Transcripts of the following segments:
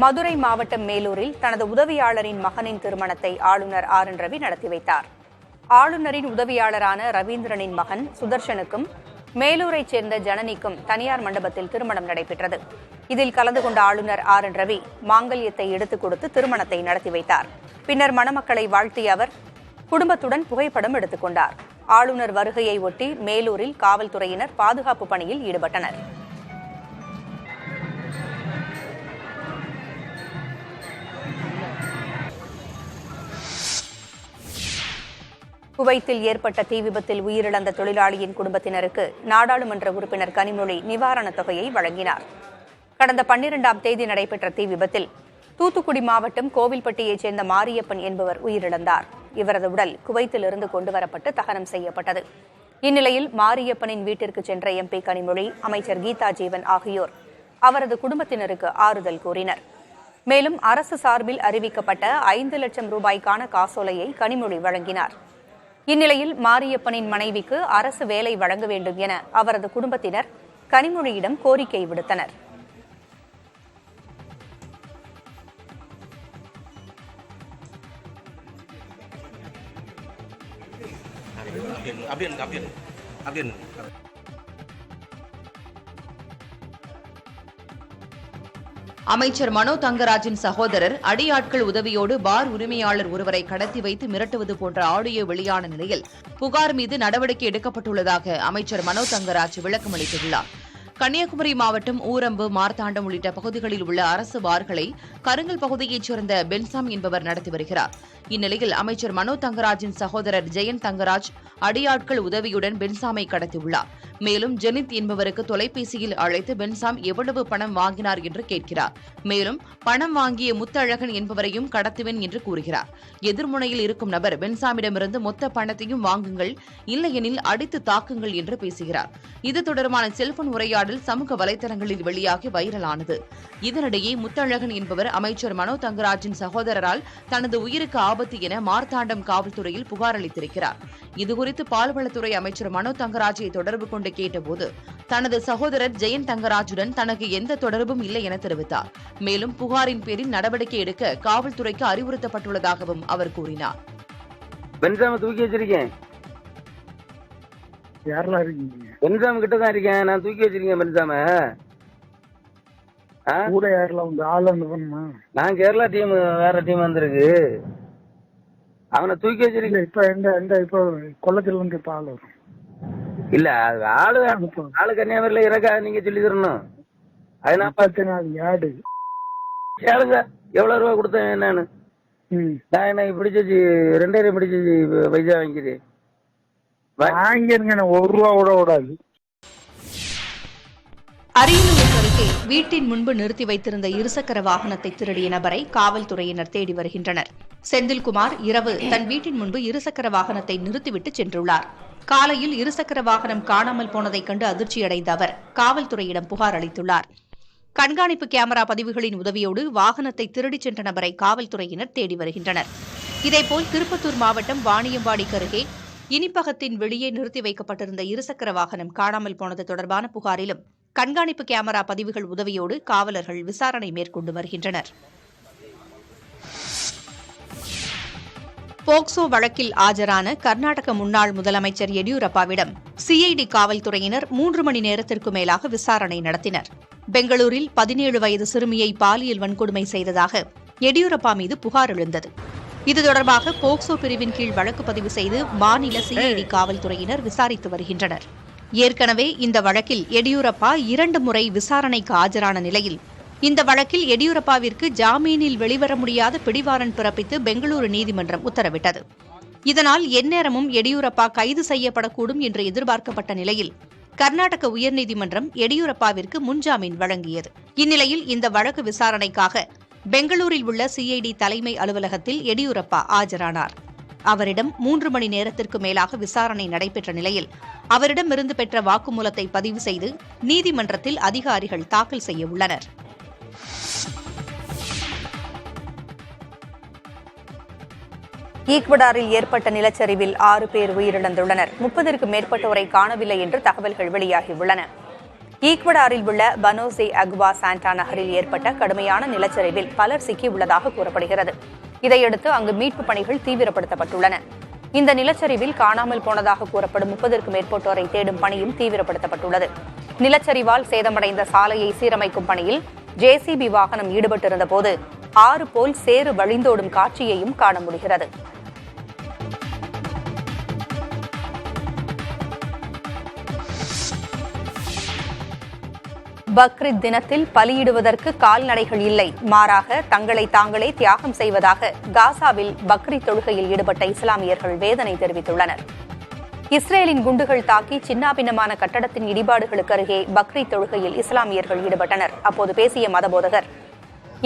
மதுரை மாவட்டம் மேலூரில் தனது உதவியாளரின் மகனின் திருமணத்தை ஆளுநர் ஆர் என் ரவி நடத்தி வைத்தார். ஆளுநரின் உதவியாளரான ரவீந்திரனின் மகன் சுதர்ஷனுக்கும் மேலூரைச் சேர்ந்த ஜனனிக்கும் தனியார் மண்டபத்தில் திருமணம் நடைபெற்றது. இதில் கலந்து கொண்ட ஆளுநர் ஆர் என் ரவி மாங்கல்யத்தை எடுத்துக் கொடுத்து திருமணத்தை நடத்தி வைத்தார். பின்னர் மணமக்களை வாழ்த்திய அவர் குடும்பத்துடன் புகைப்படம் எடுத்துக் கொண்டார். ஆளுநர் வருகையை ஒட்டி மேலூரில் காவல்துறையினர் பாதுகாப்பு பணியில் ஈடுபட்டனர். குவைத்தில் ஏற்பட்ட தீ விபத்தில் உயிரிழந்த தொழிலாளியின் குடும்பத்தினருக்கு நாடாளுமன்ற உறுப்பினர் கனிமொழி நிவாரணத் தொகையை வழங்கினார். கடந்த 12ஆம் தேதி நடைபெற்ற தீ விபத்தில் தூத்துக்குடி மாவட்டம் கோவில்பட்டியைச் சேர்ந்த மாரியப்பன் என்பவர் உயிரிழந்தார். இவரது உடல் குவைத்திலிருந்து கொண்டுவரப்பட்டு தகனம் செய்யப்பட்டது. இந்நிலையில் மாரியப்பனின் வீட்டிற்கு சென்ற எம்பி கனிமொழி, அமைச்சர் கீதா ஜீவன் ஆகியோர் அவரது குடும்பத்தினருக்கு ஆறுதல் கூறினர். மேலும் அரசு சார்பில் அறிவிக்கப்பட்ட 5 லட்சம் ரூபாய்க்கான காசோலையை கனிமொழி வழங்கினார். இந்நிலையில் மாரியப்பனின் மனைவிக்கு அரசு வேலை வழங்க வேண்டும் என அவரது குடும்பத்தினர் கனிமொழியிடம் கோரிக்கை விடுத்தனர். அமைச்சர் மனோ தங்கராஜின் சகோதரர் அடியாட்கள் உதவியோடு பார் உரிமையாளர் ஒருவரை கடத்தி வைத்து மிரட்டுவது போன்ற ஆடியோ வெளியான நிலையில் புகார் மீது நடவடிக்கை எடுக்கப்பட்டுள்ளதாக அமைச்சர் மனோ தங்கராஜ் விளக்கம் அளித்துள்ளார். கன்னியாகுமரி மாவட்டம் ஊரம்பு, மார்த்தாண்டம் உள்ளிட்ட பகுதிகளில் உள்ள அரசு பார்களை கருங்கல் பகுதியைச் சேர்ந்த பென்சாம் என்பவர் நடத்தி வருகிறார். இந்நிலையில் அமைச்சர் மனோ தங்கராஜின் சகோதரர் ஜெயந்த் தங்கராஜ் அடியாட்கள் உதவியுடன் பென்சாமை கடத்தியுள்ளார். மேலும் ஜெனித் என்பவருக்கு தொலைபேசியில் அழைத்து பென்சாம் எவ்வளவு பணம் வாங்கினார் என்று கேட்கிறார். மேலும் பணம் வாங்கிய முத்தழகன் என்பவரையும் கடத்துவேன் என்று கூறுகிறார். எதிர்முனையில் இருக்கும் நபர் பென்சாமிடமிருந்து மொத்த பணத்தையும் வாங்குங்கள், இல்லையெனில் அடித்து தாக்குங்கள் என்று பேசுகிறார். இது தொடர்பான செல்போன் உரையாடல் சமூக வலைதளங்களில் வெளியாகி வைரலானது. இதனிடையே முத்தழகன் என்பவர் அமைச்சர் மனோ தங்கராஜின் சகோதரரால் தனது உயிருக்கு ஆபத்து என மார்த்தாண்டம் காவல்துறையில் புகார் அளித்திருக்கிறார். இதுகுறித்து பால்வளத்துறை அமைச்சர் மனோ தங்கராஜை தொடர்பு கொண்டு கேட்டபோது தனது சகோதரர் ஜெயந்த் தங்கராஜுடன் தனக்கு எந்த தொடர்பும் இல்லை என தெரிவித்தார். மேலும் புகாரின் பேரில் நடவடிக்கை எடுக்க காவல்துறைக்கு அறிவுறுத்தப்பட்டுள்ளதாகவும் அவர் கூறினார். பென்சாம தூக்கி வச்சிருக்கேன், பென்சாம் கிட்ட தான் இருக்கேன், நான் தூக்கி வச்சிருக்கேன் பென்சாம. நான் கேரளா டீம், வேற டீம் வந்திருக்கு, அவனை தூக்கி வச்சிருக்கேன். இப்ப கொல்லத்தில் வந்து இப்ப ஆள் வரும் இல்ல, ஆளு கன்னியாகுமரியில இருக்கா, நீங்க சொல்லி தரணும். அதனால 10 நாள் யாடு கேளுங்க, எவ்வளவு ரூபா கொடுத்தேன் என்னன்னு. நான் என்ன பிடிச்சி 2000 பிடிச்சி பைசா வாங்கிக்கிறேன், வாங்கிருங்க, 1 ரூபா கூட விடாது. அரியலூர் அருகே வீட்டின் முன்பு நிறுத்தி வைத்திருந்த இருசக்கர வாகனத்தை திருடிய நபரை காவல்துறையினர் தேடி வருகின்றனர். செந்தில்குமார் இரவு தன் வீட்டின் முன்பு இருசக்கர வாகனத்தை நிறுத்திவிட்டு சென்றுள்ளார். காலையில் இருசக்கர வாகனம் காணாமல் போனதைக் கண்டு அதிர்ச்சியடைந்த அவர் காவல்துறையிடம் புகார் அளித்துள்ளார். கண்காணிப்பு கேமரா பதிவுகளின் உதவியோடு வாகனத்தை திருடிச் சென்ற நபரை காவல்துறையினர் தேடி வருகின்றனர். இதேபோல் திருப்பத்தூர் மாவட்டம் வாணியம்பாடிக்கு அருகே இனிப்பகத்தின் வெளியே நிறுத்தி வைக்கப்பட்டிருந்த இருசக்கர வாகனம் காணாமல் போனது தொடர்பான புகாரிலும் கண்காணிப்பு கேமரா பதிவுகள் உதவியோடு காவலர்கள் விசாரணை மேற்கொண்டு வருகின்றனர். போக்சோ வழக்கில் ஆஜரான கர்நாடக முன்னாள் முதலமைச்சர் எடியூரப்பாவிடம் சிஐடி காவல்துறையினர் 3 மணி நேரத்திற்கு மேலாக விசாரணை நடத்தினர். பெங்களூரில் 17 வயது சிறுமியை பாலியல் வன்கொடுமை செய்ததாக எடியூரப்பா மீது புகார் எழுந்தது. இது தொடர்பாக போக்சோ பிரிவின் கீழ் வழக்கு பதிவு செய்து மாநில சிஐடி காவல்துறையினர் விசாரித்து வருகின்றனர். ஏற்கனவே இந்த வழக்கில் எடியூரப்பா 2 முறை விசாரணைக்கு ஆஜரான நிலையில் இந்த வழக்கில் எடியூரப்பாவிற்கு ஜாமீனில் வெளிவர முடியாத பிடிவாரண்ட் பிறப்பித்து பெங்களூரு நீதிமன்றம் உத்தரவிட்டது. இதனால் எந்நேரமும் எடியூரப்பா கைது செய்யப்படக்கூடும் என்று எதிர்பார்க்கப்பட்ட நிலையில் கர்நாடக உயர்நீதிமன்றம் எடியூரப்பாவிற்கு முன்ஜாமீன் வழங்கியது. இந்நிலையில் இந்த வழக்கு விசாரணைக்காக பெங்களூரில் உள்ள சிஐடி தலைமை அலுவலகத்தில் எடியூரப்பா ஆஜரானார். அவரிடம் 3 மணி நேரத்திற்கு மேலாக விசாரணை நடைபெற்ற நிலையில் அவரிடமிருந்து பெற்ற வாக்குமூலத்தை பதிவு செய்து நீதிமன்றத்தில் அதிகாரிகள் தாக்கல் செய்ய உள்ளனர். ஈக்வடாரில் ஏற்பட்ட நிலச்சரிவில் 6 பேர் உயிரிழந்துள்ளனர். 30க்கும் மேற்பட்டோரை காணவில்லை என்று தகவல்கள் வெளியாகியுள்ளன. ஈக்வடாரில் உள்ள பனோஸ் டி அகுவா சாண்டா நகரில் ஏற்பட்ட கடுமையான நிலச்சரிவில் பலர் சிக்கியுள்ளதாக கூறப்படுகிறது. இதையடுத்து அங்கு மீட்புப் பணிகள் தீவிரப்படுத்தப்பட்டுள்ளன. இந்த நிலச்சரிவில் காணாமல் போனதாக கூறப்படும் 30க்கும் மேற்பட்டோரை தேடும் பணியும் தீவிரப்படுத்தப்பட்டுள்ளது. நிலச்சரிவால் சேதமடைந்த சாலையை சீரமைக்கும் பணியில் ஜேசிபி வாகனம் ஈடுபட்டிருந்த போது ஆறு போல் சேறு வழிந்தோடும் காட்சியையும் காண முடிகிறது. பக்ரீத் தினத்தில் பலியிடுவதற்கு கால்நடைகள் இல்லை, மாறாக தங்களை தாங்களே தியாகம் செய்வதாக காசாவில் பக்ரீத் தொழுகையில் ஈடுபட்ட இஸ்லாமியர்கள் வேதனை தெரிவித்துள்ளனர். இஸ்ரேலின் குண்டுகள் தாக்கி சின்னாபின்னமான கட்டடத்தின் இடிபாடுகளுக்கு அருகே பக்ரீத் தொழுகையில் இஸ்லாமியர்கள் ஈடுபட்டனர். அப்போது பேசிய மதபோதகர்,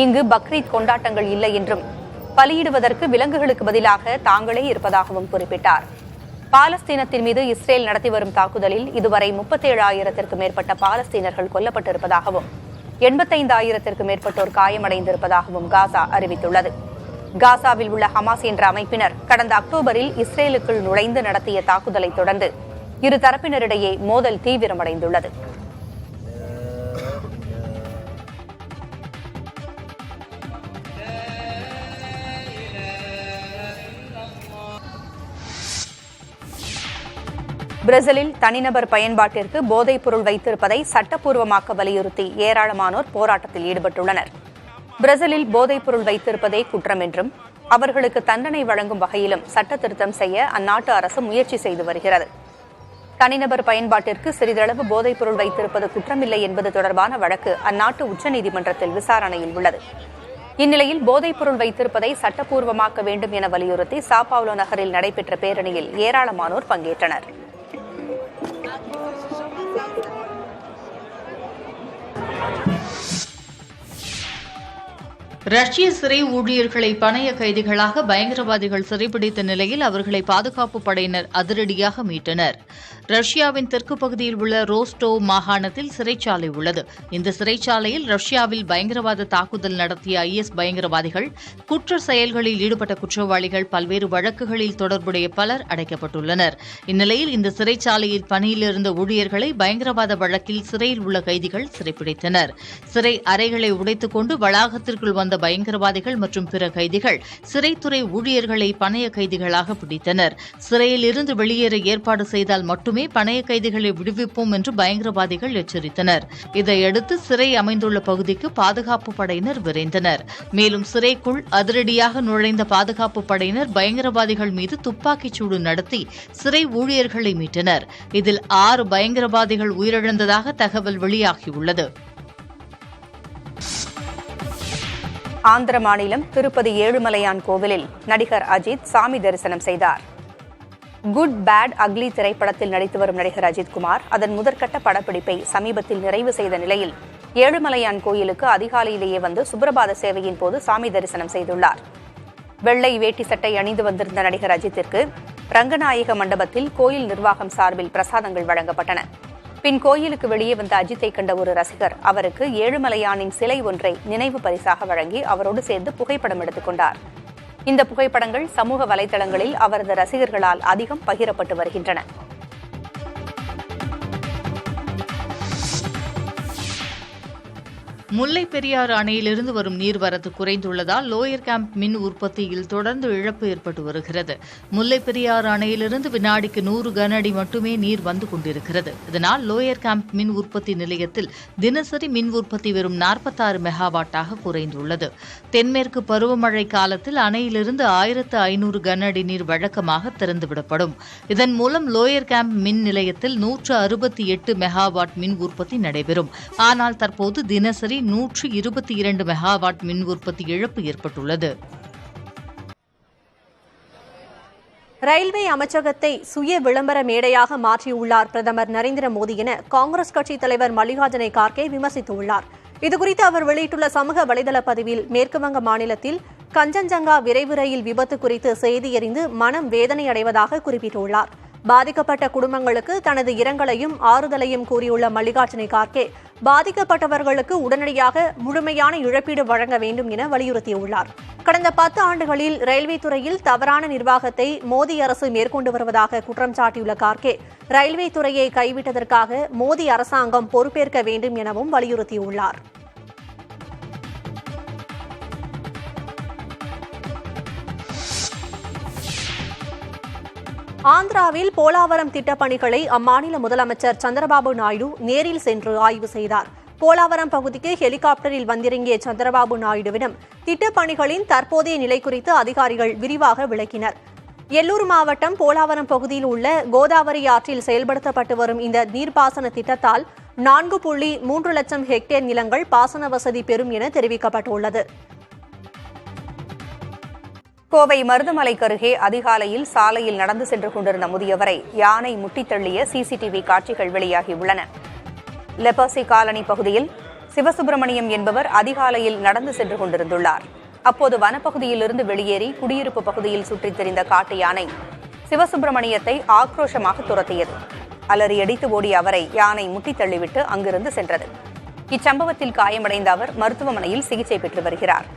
இங்கு பக்ரீத் கொண்டாட்டங்கள் இல்லை என்றும் பலியிடுவதற்கு விலங்குகளுக்கு பதிலாக தாங்களே இருப்பதாகவும் குறிப்பிட்டார். பாலஸ்தீனத்தின் மீது இஸ்ரேல் நடத்தி வரும் தாக்குதலில் இதுவரை 37,000த்திற்கும் மேற்பட்ட பாலஸ்தீனர்கள் கொல்லப்பட்டிருப்பதாகவும் 85,000த்திற்கும் மேற்பட்டோர் காயமடைந்திருப்பதாகவும் காசா அறிவித்துள்ளது. காசாவில் உள்ள ஹமாஸ் என்ற அமைப்பினர் கடந்த அக்டோபரில் இஸ்ரேலுக்குள் நுழைந்து நடத்திய தாக்குதலை தொடர்ந்து இரு தரப்பினரிடையே மோதல் தீவிரமடைந்துள்ளது. பிரேசிலில் தனிநபர் பயன்பாட்டிற்கு போதைப் பொருள் வைத்திருப்பதை சட்டப்பூர்வமாக்க வலியுறுத்தி ஏராளமானோர் போராட்டத்தில் ஈடுபட்டுள்ளனர். பிரேசிலில் போதைப் பொருள் வைத்திருப்பதே குற்றம் என்றும் அவர்களுக்கு தண்டனை வழங்கும் வகையிலும் சட்ட திருத்தம் செய்ய அந்நாட்டு அரசு முயற்சி செய்து வருகிறது. தனிநபர் பயன்பாட்டிற்கு சிறிதளவு போதைப் பொருள் வைத்திருப்பது குற்றமில்லை என்பது தொடர்பான வழக்கு அந்நாட்டு உச்சநீதிமன்றத்தில் விசாரணையில் உள்ளது. இந்நிலையில் போதைப் பொருள் வைத்திருப்பதை சட்டப்பூர்வமாக்க வேண்டும் என வலியுறுத்தி சாபாவுலோ நகரில் நடைபெற்ற பேரணியில் ஏராளமானோர் பங்கேற்றனர். ரஷ்ய சிறை ஊழியர்களை பணைய கைதிகளாக பயங்கரவாதிகள் சிறைபிடித்த நிலையில் அவர்களை பாதுகாப்பு படையினர் அதிரடியாக மீட்டனர். ரஷ்யாவின் தெற்கு பகுதியில் உள்ள ரோஸ்டோவ் மாகாணத்தில் சிறைச்சாலை உள்ளது. இந்த சிறைச்சாலையில் ரஷ்யாவில் பயங்கரவாத தாக்குதல் நடத்திய ஐஎஸ் பயங்கரவாதிகள், குற்ற செயல்களில் ஈடுபட்ட குற்றவாளிகள், பல்வேறு வழக்குகளில் தொடர்புடைய பலர் அடைக்கப்பட்டுள்ளனர். இந்நிலையில் இந்த சிறைச்சாலையில் பணியில் இருந்த ஊழியர்களை பயங்கரவாத வழக்கில் சிறையில் உள்ள கைதிகள் சிறைப்பிடித்தனர். சிறை அறைகளை உடைத்துக் கொண்டு வளாகத்திற்குள் வந்த பயங்கரவாதிகள் மற்றும் பிற கைதிகள் சிறைத்துறை ஊழியர்களை பணைய கைதிகளாக பிடித்தனர். சிறையில் இருந்து வெளியேற ஏற்பாடு செய்தால் மட்டுமே பணைய கைதிகளை விடுவிப்போம் என்று பயங்கரவாதிகள் எச்சரித்தனர். இதையடுத்து சிறை அமைந்துள்ள பகுதிக்கு பாதுகாப்பு படையினர் விரைந்தனர். மேலும் சிறைக்குள் அதிரடியாக நுழைந்த பாதுகாப்பு படையினர் பயங்கரவாதிகள் மீது துப்பாக்கிச் சூடு நடத்தி சிறை ஊழியர்களை மீட்டனர். இதில் 6 பயங்கரவாதிகள் உயிரிழந்ததாக தகவல் வெளியாகியுள்ளது. ஆந்திர மாநிலம் திருப்பதி ஏழுமலையான் கோவிலில் நடிகர் அஜித் சாமி தரிசனம் செய்தார். குட் பேட் அக்லி திரைப்படத்தில் நடித்து வரும் நடிகர் அஜித் குமார் அதன் முதற்கட்ட படப்பிடிப்பை சமீபத்தில் நிறைவு செய்த நிலையில் ஏழுமலையான் கோயிலுக்கு அதிகாலையிலேயே வந்து சுப்ரபாத சேவையின் போது சாமி தரிசனம் செய்துள்ளார். வெள்ளை வேட்டி சட்டை அணிந்து வந்திருந்த நடிகர் அஜித்திற்கு ரங்கநாயக மண்டபத்தில் கோயில் நிர்வாகம் சார்பில் பிரசாதங்கள் வழங்கப்பட்டன. பின் கோயிலுக்கு வெளியே வந்த அஜித்தை கண்ட ஒரு ரசிகர் அவருக்கு ஏழுமலையானின் சிலை ஒன்றை நினைவு பரிசாக வழங்கி அவரோடு சேர்ந்து புகைப்படம் எடுத்துக் கொண்டார். இந்த புகைப்படங்கள் சமூக வலைதளங்களில் அவரது ரசிகர்களால் அதிகம் பகிரப்பட்டு வருகின்றன. முல்லை பெரியாறு அணையிலிருந்து வரும் நீர்வரத்து குறைந்துள்ளதால் லோயர் கேம்ப் மின் உற்பத்தியில் தொடர்ந்து இழப்பு ஏற்பட்டு வருகிறது. முல்லை பெரியாறு அணையிலிருந்து வினாடிக்கு 100 கன அடி மட்டுமே நீர் வந்து கொண்டிருக்கிறது. இதனால் லோயர் கேம்ப் மின் உற்பத்தி நிலையத்தில் தினசரி மின் உற்பத்தி வெறும் 46 மெகாவாட்டாக குறைந்துள்ளது. தென்மேற்கு பருவமழை காலத்தில் அணையிலிருந்து 1500 கன அடி நீர் வழக்கமாக திறந்துவிடப்படும். இதன் மூலம் லோயர் கேம்ப் மின் நிலையத்தில் 168 மெகாவாட் மின் உற்பத்தி நடைபெறும். ஆனால் தற்போது தினசரி 122 மெகாவாட் மின் உற்பத்தி இழப்பு ஏற்பட்டுள்ளது. ரயில்வே அமைச்சகத்தை சுய விளம்பர மேடையாக மாற்றியுள்ளார் பிரதமர் நரேந்திர மோடி என காங்கிரஸ் கட்சித் தலைவர் மல்லிகார்ஜுன கார்கே விமர்சித்துள்ளார். இதுகுறித்து அவர் வெளியிட்டுள்ள சமூக வலைதள பதிவில் மேற்குவங்க மாநிலத்தில் கஞ்சன்ஜங்கா விரைவு ரயில் விபத்து குறித்து செய்தி அறிந்து மனம் வேதனை அடைவதாக குறிப்பிட்டுள்ளார். பாதிக்கப்பட்ட குடும்பங்களுக்கு தனது இரங்கலையும் ஆறுதலையும் கூறியுள்ள மல்லிகார்ஜுன கார்கே பாதிக்கப்பட்டவர்களுக்கு உடனடியாக முழுமையான இழப்பீடு வழங்க வேண்டும் என வலியுறுத்தியுள்ளார். கடந்த 10 ஆண்டுகளில் ரயில்வே துறையில் தவறான நிர்வாகத்தை மோடி அரசு மேற்கொண்டு வருவதாக குற்றம் சாட்டியுள்ள கார்கே, ரயில்வே துறையை கைவிட்டதற்காக மோடி அரசாங்கம் பொறுப்பேற்க வேண்டும் எனவும் வலியுறுத்தியுள்ளார். ஆந்திராவில் போலாவரம் திட்டப்பணிகளை அம்மாநில முதலமைச்சர் சந்திரபாபு நாயுடு நேரில் சென்று ஆய்வு செய்தார். போலாவரம் பகுதிக்கு ஹெலிகாப்டரில் வந்திறங்கிய சந்திரபாபு நாயுடுவிடம் திட்டப்பணிகளின் தற்போதைய நிலை குறித்து அதிகாரிகள் விரிவாக விளக்கினர். எல்லூர் மாவட்டம் போலாவரம் பகுதியில் உள்ள கோதாவரி ஆற்றில் செயல்படுத்தப்பட்டு வரும் இந்த நீர்ப்பாசன திட்டத்தால் 4.3 லட்சம் ஹெக்டேர் நிலங்கள் பாசன வசதி பெறும் என தெரிவிக்கப்பட்டுள்ளது. கோவை மருதமலைக்கு அருகே அதிகாலையில் சாலையில் நடந்து சென்று கொண்டிருந்த முதியவரை யானை முட்டித் தள்ளிய சிசிடிவி காட்சிகள் வெளியாகியுள்ளன. லெபர்சி காலனி பகுதியில் சிவசுப்பிரமணியம் என்பவர் அதிகாலையில் நடந்து சென்று கொண்டிருந்துள்ளார். அப்போது வனப்பகுதியிலிருந்து வெளியேறி குடியிருப்பு பகுதியில் சுற்றித் திரிந்த காட்டு யானை சிவசுப்பிரமணியத்தை ஆக்ரோஷமாக துரத்தியது. அலறியடித்து ஓடிய அவரை யானை முட்டித் தள்ளிவிட்டு அங்கிருந்து சென்றது. இச்சம்பவத்தில் காயமடைந்த அவர் மருத்துவமனையில் சிகிச்சை பெற்று வருகிறார்.